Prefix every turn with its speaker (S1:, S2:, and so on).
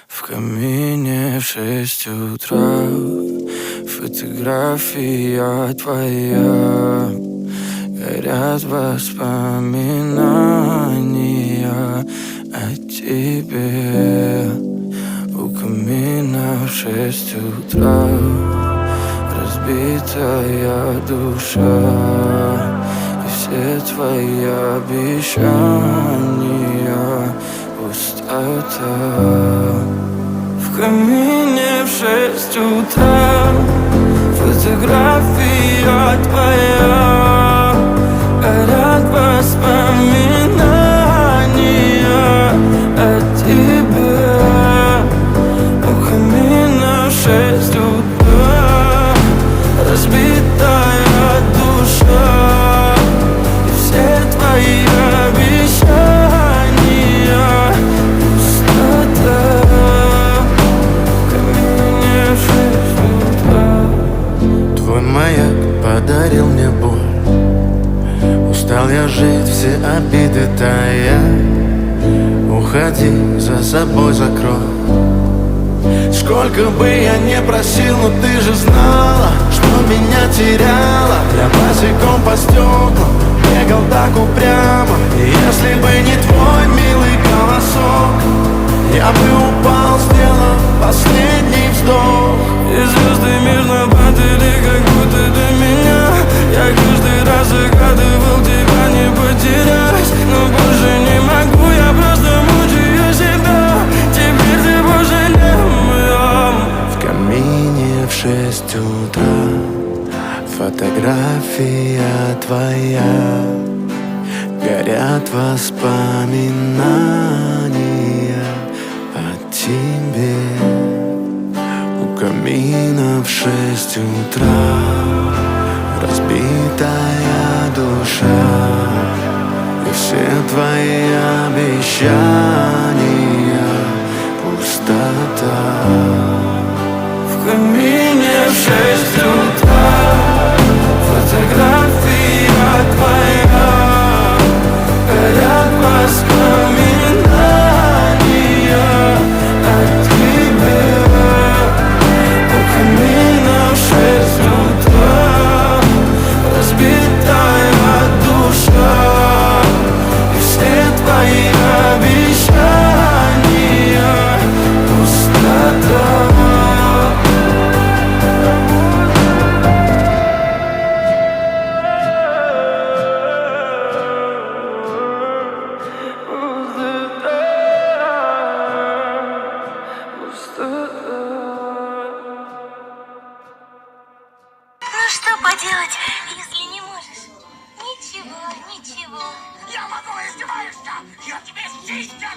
S1: В камине в 6 утра фотография твоя. Горят воспоминания о тебе. У камина в 6 утра разбитая душа. И все твои обещания пустота. В камине в 6 утра фотография твоя. Горят воспоминания о тебе. У камина в 6 утра разбитая душа. И все твои обещания пустота. В камине в 6 утра.
S2: Твой маяк подарил мне боль. Устал я жить, все обиды тая. Уходи, за собой закрой. Сколько бы я не просил, но ты же знала, что меня теряла. Я босиком по стеклам бегал так упрямо. И если бы не твой милый голосок, я бы упал, сделав последний вздох.
S1: И звезды мирно падали, как будто до меня. Я каждый раз загадывал тебя не потерять, но больше не могу, я просто мучаю себя. Теперь ты пожалел моем.
S2: В камине в 6 утра фотография твоя. Горят воспоминания о тебе. У камина в 6 утра разбитая душа. И все твои обещания пустота.
S1: В камине в 6 утра фотография твоя. Горят воспоминания о тебе. У камина в 6 утра разбитая душа. И все твои обещания пустота.
S3: Ну что поделать, если не можешь? Ничего, ничего.
S4: Я могу, издеваешься! Я тебе сиськи